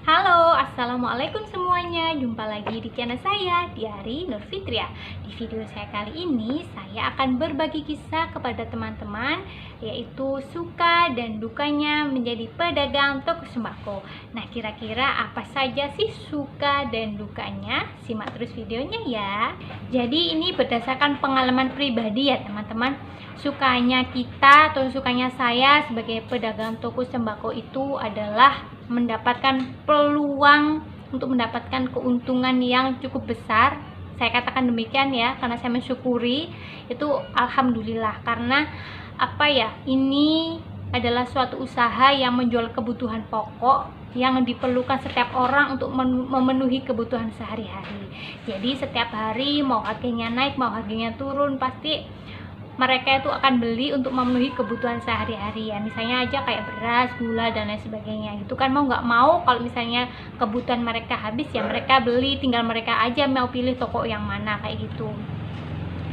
Halo, assalamualaikum semuanya. Jumpa lagi di channel saya, Diari Nur Fitria. Di video saya kali ini, saya akan berbagi kisah kepada teman-teman, yaitu suka dan dukanya menjadi pedagang toko sembako. Nah, kira-kira apa saja sih suka dan dukanya? Simak terus videonya ya. Jadi ini berdasarkan pengalaman pribadi ya teman-teman. Sukanya kita atau sukanya saya sebagai pedagang toko sembako itu adalah mendapatkan peluang untuk mendapatkan keuntungan yang cukup besar. Saya katakan demikian ya, karena saya mensyukuri itu, alhamdulillah. Karena apa ya, ini adalah suatu usaha yang menjual kebutuhan pokok yang diperlukan setiap orang untuk memenuhi kebutuhan sehari-hari. Jadi setiap hari mau harganya naik mau harganya turun, pasti mereka itu akan beli untuk memenuhi kebutuhan sehari-hari ya. Misalnya aja kayak beras, gula, dan lain sebagainya gitu kan. Mau nggak mau kalau misalnya kebutuhan mereka habis ya mereka beli, tinggal mereka aja mau pilih toko yang mana kayak gitu.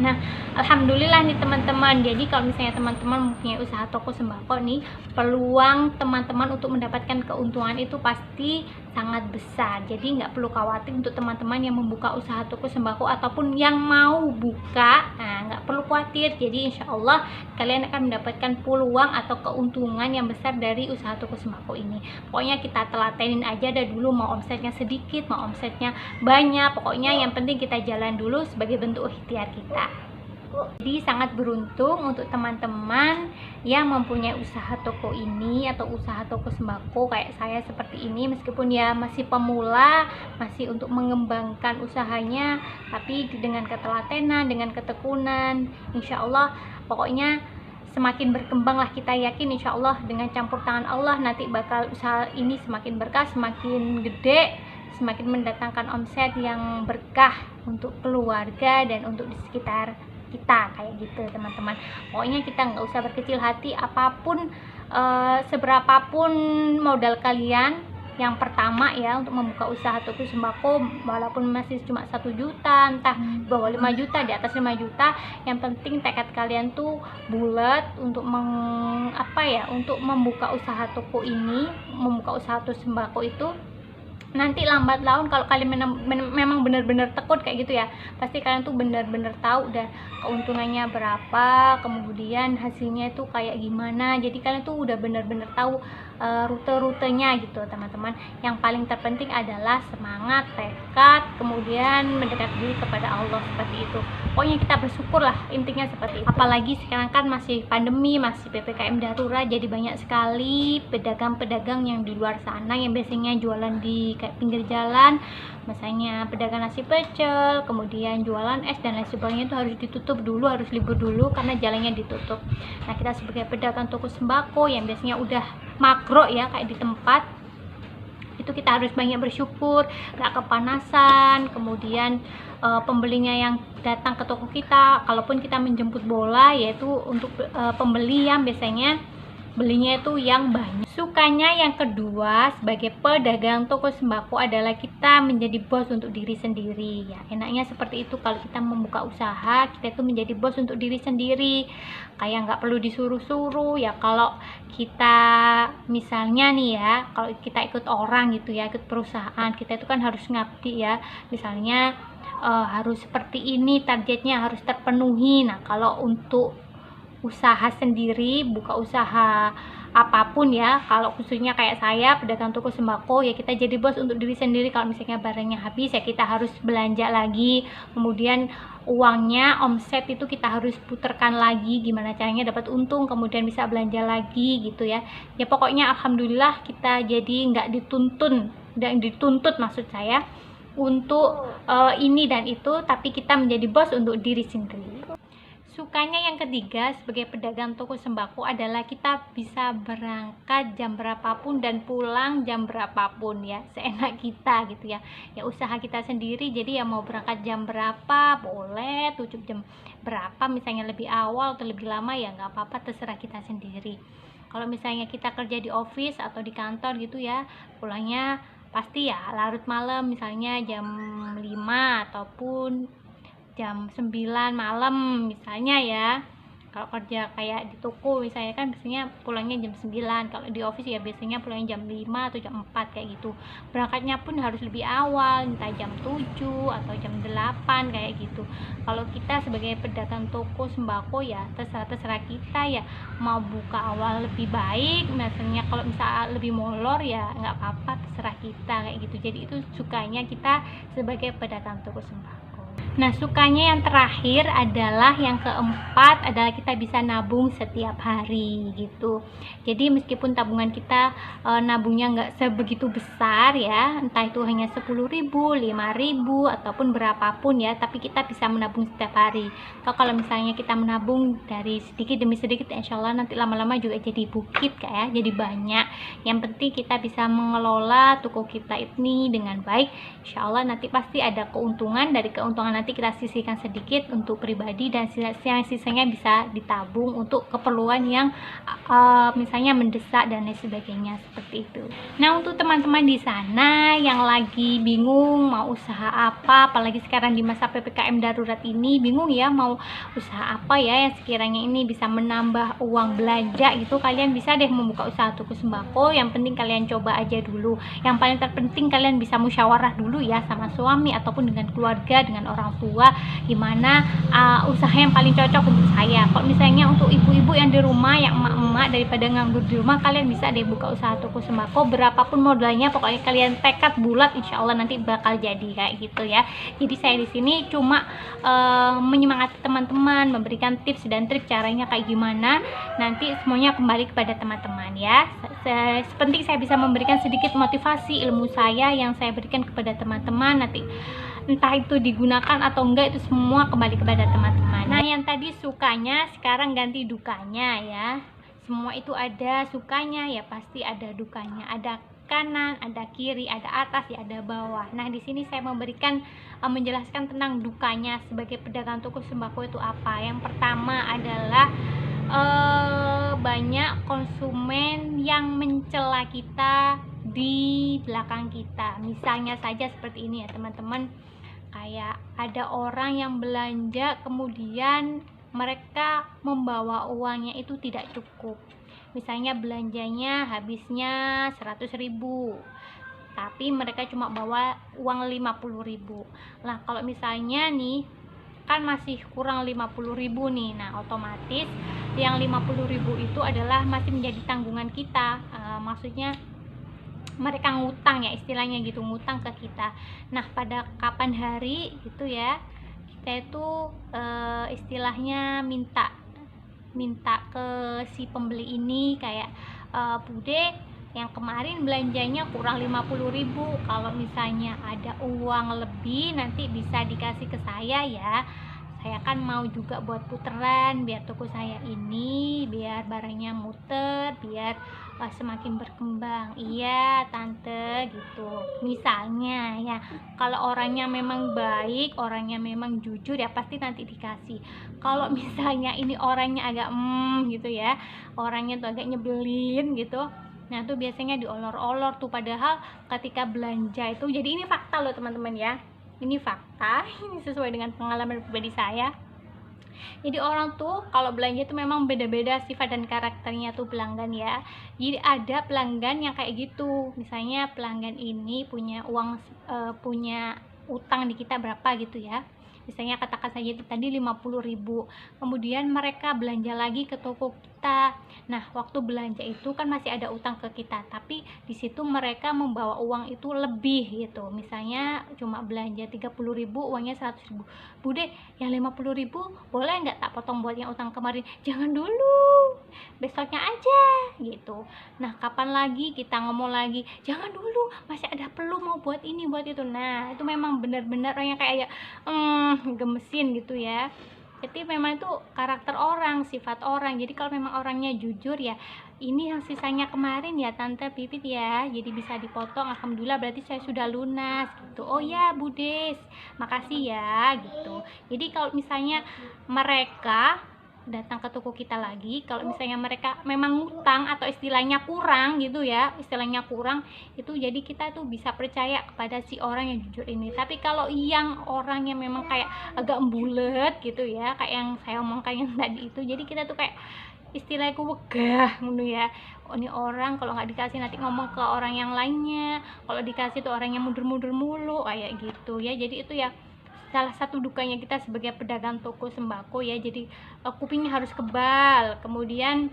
Nah, alhamdulillah nih teman-teman. Jadi kalau misalnya teman-teman mempunyai usaha toko sembako nih, peluang teman-teman untuk mendapatkan keuntungan itu pasti sangat besar. Jadi nggak perlu khawatir untuk teman-teman yang membuka usaha toko sembako ataupun yang mau buka. Nah, nggak perlu khawatir. Jadi insya Allah kalian akan mendapatkan peluang atau keuntungan yang besar dari usaha toko sembako ini. Pokoknya kita telatenin aja dah dulu, mau omsetnya sedikit, mau omsetnya banyak. Pokoknya yang penting kita jalan dulu sebagai bentuk ikhtiar kita. Jadi sangat beruntung untuk teman-teman yang mempunyai usaha toko ini atau usaha toko sembako kayak saya seperti ini. Meskipun ya masih pemula, masih untuk mengembangkan usahanya, tapi dengan ketelatenan, dengan ketekunan, insya Allah pokoknya semakin berkembang lah. Kita yakin insya Allah dengan campur tangan Allah nanti bakal usaha ini semakin berkah, semakin gede, semakin mendatangkan omset yang berkah untuk keluarga dan untuk di sekitar kita kayak gitu teman-teman. Pokoknya kita nggak usah berkecil hati, apapun seberapapun modal kalian yang pertama ya untuk membuka usaha toko sembako, walaupun masih cuma 1 juta, entah bawah 5 juta, di atas 5 juta, yang penting tekad kalian tuh bulat untuk untuk membuka usaha toko ini, membuka usaha toko sembako itu. Nanti lambat laun kalau kalian memang benar-benar tekun kayak gitu ya, pasti kalian tuh benar-benar tahu udah keuntungannya berapa, kemudian hasilnya itu kayak gimana. Jadi kalian tuh udah benar-benar tahu rute-rutenya gitu teman-teman. Yang paling terpenting adalah semangat, tekad, kemudian mendekat diri kepada Allah, seperti itu. Pokoknya kita bersyukur lah, intinya seperti itu. Apalagi sekarang kan masih pandemi, masih PPKM darurat, jadi banyak sekali pedagang-pedagang yang di luar sana yang biasanya jualan di kayak pinggir jalan, misalnya pedagang nasi pecel, kemudian jualan es dan lain sebagainya, itu harus ditutup dulu, harus libur dulu karena jalannya ditutup. Nah, kita sebagai pedagang toko sembako yang biasanya udah makro ya kayak di tempat itu, kita harus banyak bersyukur, gak kepanasan. Kemudian pembelinya yang datang ke toko kita, kalaupun kita menjemput bola, yaitu untuk pembeli yang biasanya belinya itu yang banyak. Sukanya yang kedua sebagai pedagang toko sembako adalah kita menjadi bos untuk diri sendiri ya. Enaknya seperti itu kalau kita membuka usaha, kita itu menjadi bos untuk diri sendiri, kayak nggak perlu disuruh-suruh ya. Kalau kita misalnya nih ya, kalau kita ikut orang gitu ya, ikut perusahaan, kita itu kan harus ngabdi ya. Misalnya harus seperti ini, targetnya harus terpenuhi. Nah, kalau untuk usaha sendiri, buka usaha apapun ya, kalau khususnya kayak saya pedagang toko sembako ya, kita jadi bos untuk diri sendiri. Kalau misalnya barangnya habis ya kita harus belanja lagi, kemudian uangnya omset itu kita harus putarkan lagi, gimana caranya dapat untung, kemudian bisa belanja lagi gitu ya. Ya pokoknya alhamdulillah kita jadi nggak dituntut maksud saya untuk ini dan itu, tapi kita menjadi bos untuk diri sendiri. Sukanya yang ketiga sebagai pedagang toko sembako adalah kita bisa berangkat jam berapapun dan pulang jam berapapun ya, seenak kita gitu ya. Ya usaha kita sendiri, jadi ya mau berangkat jam berapa boleh, tutup jam berapa, misalnya lebih awal atau lebih lama ya nggak apa-apa, terserah kita sendiri. Kalau misalnya kita kerja di office atau di kantor gitu ya, pulangnya pasti ya larut malam, misalnya jam 5 ataupun jam 9 malam misalnya ya. Kalau kerja kayak di toko misalnya kan biasanya pulangnya jam 9, kalau di office ya biasanya pulangnya jam 5 atau jam 4 kayak gitu. Berangkatnya pun harus lebih awal, entah jam 7 atau jam 8 kayak gitu. Kalau kita sebagai pedagang toko sembako ya terserah kita ya, mau buka awal lebih baik, misalnya kalau misal lebih molor ya nggak apa-apa, terserah kita kayak gitu. Jadi itu sukanya kita sebagai pedagang toko sembako. Nah, sukanya yang terakhir adalah yang keempat adalah kita bisa nabung setiap hari gitu. Jadi meskipun tabungan kita nabungnya nggak sebegitu besar ya, entah itu hanya 10.000, 5.000 ataupun berapapun ya, tapi kita bisa menabung setiap hari. Kalau misalnya kita menabung dari sedikit demi sedikit, insya Allah nanti lama-lama juga jadi bukit kayak ya, jadi banyak. Yang penting kita bisa mengelola toko kita ini dengan baik, insya Allah nanti pasti ada keuntungan. Dari keuntungan nanti kita sisihkan sedikit untuk pribadi dan yang sisanya bisa ditabung untuk keperluan yang misalnya mendesak dan lain sebagainya, seperti itu. Nah, untuk teman-teman di sana yang lagi bingung mau usaha apa, apalagi sekarang di masa PPKM darurat ini, bingung ya mau usaha apa ya yang sekiranya ini bisa menambah uang belanja gitu, kalian bisa deh membuka usaha toko sembako. Yang penting kalian coba aja dulu. Yang paling terpenting kalian bisa musyawarah dulu ya sama suami ataupun dengan keluarga, dengan orang tua, gimana usaha yang paling cocok untuk saya. Kalau misalnya untuk ibu-ibu yang di rumah, yang emak-emak, daripada nganggur di rumah, kalian bisa deh buka usaha toko sembako, berapapun modalnya, pokoknya kalian tekad bulat, insya Allah nanti bakal jadi kayak gitu ya. Jadi saya di sini cuma menyemangati teman-teman, memberikan tips dan trik caranya kayak gimana, nanti semuanya kembali kepada teman-teman ya. Sepenting saya bisa memberikan sedikit motivasi ilmu saya yang saya berikan kepada teman-teman, nanti entah itu digunakan atau enggak itu semua kembali kepada teman-teman. Nah, yang tadi sukanya sekarang ganti dukanya ya. Semua itu ada sukanya ya pasti ada dukanya. Ada kanan, ada kiri, ada atas ya ada bawah. Nah, di sini saya memberikan menjelaskan tentang dukanya sebagai pedagang toko sembako itu apa. Yang pertama adalah banyak konsumen yang mencela kita di belakang kita. Misalnya saja seperti ini ya teman-teman, kayak ada orang yang belanja kemudian mereka membawa uangnya itu tidak cukup. Misalnya belanjanya habisnya 100.000, tapi mereka cuma bawa uang 50.000. Nah, kalau misalnya nih kan masih kurang 50.000 nih, nah otomatis yang 50.000 itu adalah masih menjadi tanggungan kita. Maksudnya mereka ngutang ya, istilahnya gitu, ngutang ke kita. Nah, pada kapan hari gitu ya, kita itu istilahnya minta ke si pembeli ini kayak, Bude, yang kemarin belanjanya kurang 50.000, kalau misalnya ada uang lebih nanti bisa dikasih ke saya ya, saya kan mau juga buat puteran biar toko saya ini biar barangnya muter, biar semakin berkembang. Iya tante, gitu misalnya ya. Kalau orangnya memang baik, orangnya memang jujur ya pasti nanti dikasih. Kalau misalnya ini orangnya agak gitu ya, orangnya tuh agak nyebelin gitu, nah tuh biasanya diolor-olor tuh. Padahal ketika belanja itu, jadi ini fakta loh teman-teman ya, ini fakta, ini sesuai dengan pengalaman pribadi saya. Jadi orang tuh kalau belanja itu memang beda-beda sifat dan karakternya tuh pelanggan ya. Jadi ada pelanggan yang kayak gitu, misalnya pelanggan ini punya uang punya utang di kita berapa gitu ya, misalnya katakan saja itu tadi 50.000, kemudian mereka belanja lagi ke toko kita. Nah, waktu belanja itu kan masih ada utang ke kita, tapi di situ mereka membawa uang itu lebih gitu, misalnya cuma belanja 30.000, uangnya 100.000. Bude, yang 50.000 boleh nggak tak potong buat yang utang kemarin? Jangan dulu, besoknya aja gitu. Nah, kapan lagi kita ngomong lagi, jangan dulu, masih ada perlu mau buat ini buat itu. Nah, itu memang benar-benar orangnya kayak gemesin gitu ya. Jadi memang itu karakter orang, sifat orang. Jadi kalau memang orangnya jujur ya, ini yang sisanya kemarin ya tante Pipit ya, jadi bisa dipotong, alhamdulillah berarti saya sudah lunas gitu. Oh ya Budes, makasih ya gitu. Jadi kalau misalnya mereka datang ke toko kita lagi. Kalau misalnya mereka memang ngutang atau istilahnya kurang gitu ya, istilahnya kurang itu, jadi kita tuh bisa percaya kepada si orang yang jujur ini. Tapi kalau yang orang yang memang kayak agak embulet gitu ya, kayak yang saya omongkan yang tadi itu, jadi kita tuh kayak istilahku wegah gitu ya. Oh, ini orang kalau nggak dikasih nanti ngomong ke orang yang lainnya, kalau dikasih tuh orangnya mundur-mundur mulu kayak gitu ya. Jadi itu ya salah satu dukanya kita sebagai pedagang toko sembako ya. Jadi kupingnya harus kebal, kemudian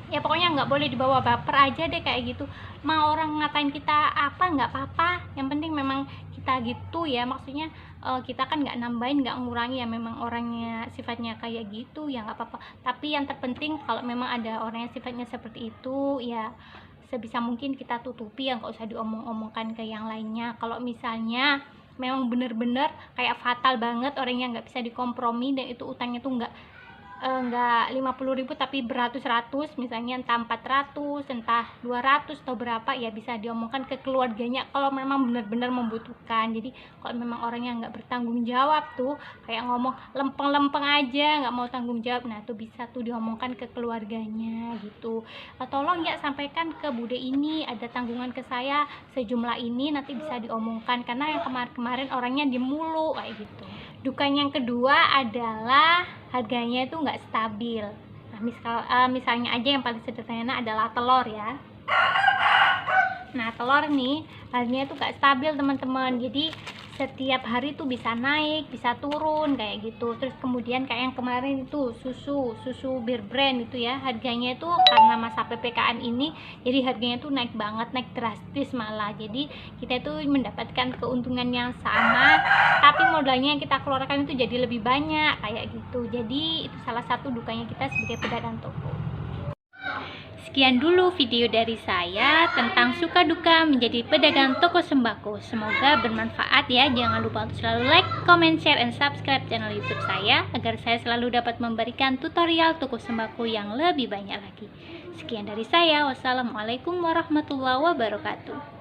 ya pokoknya nggak boleh dibawa baper aja deh kayak gitu. Mau orang ngatain kita apa nggak apa-apa, yang penting memang kita gitu ya, maksudnya kita kan nggak nambahin nggak ngurangi ya, memang orangnya sifatnya kayak gitu ya nggak apa-apa. Tapi yang terpenting kalau memang ada orang yang sifatnya seperti itu ya sebisa mungkin kita tutupi ya, nggak usah diomong-omongkan ke yang lainnya. Kalau misalnya memang bener-bener kayak fatal banget orangnya nggak bisa dikompromi dan itu utangnya tuh nggak 50.000 tapi beratus-ratus, misalnya entah 400 entah 200 atau berapa ya, bisa diomongkan ke keluarganya kalau memang benar-benar membutuhkan. Jadi kalau memang orangnya nggak bertanggung jawab tuh, kayak ngomong lempeng-lempeng aja nggak mau tanggung jawab, nah tuh bisa tuh diomongkan ke keluarganya gitu. Tolong ya sampaikan ke bude ini ada tanggungan ke saya sejumlah ini, nanti bisa diomongkan, karena yang kemarin-kemarin orangnya diem mulu kayak gitu. Dukanya yang kedua adalah harganya itu nggak stabil. Nah, misalnya aja yang paling sederhana adalah telur ya. Nah, telur nih harganya tuh nggak stabil teman-teman. Jadi setiap hari tuh bisa naik, bisa turun kayak gitu. Terus kemudian kayak yang kemarin itu susu Bir Brand itu ya, harganya itu karena masa PPKM ini jadi harganya tuh naik banget, naik drastis malah. Jadi kita itu mendapatkan keuntungan yang sama, tapi modalnya yang kita keluarkan itu jadi lebih banyak kayak gitu. Jadi itu salah satu dukanya kita sebagai pedagang toko. Sekian dulu video dari saya tentang suka duka menjadi pedagang toko sembako. Semoga bermanfaat ya. Jangan lupa untuk selalu like, comment, share, and subscribe channel YouTube saya agar saya selalu dapat memberikan tutorial toko sembako yang lebih banyak lagi. Sekian dari saya. Wassalamualaikum warahmatullahi wabarakatuh.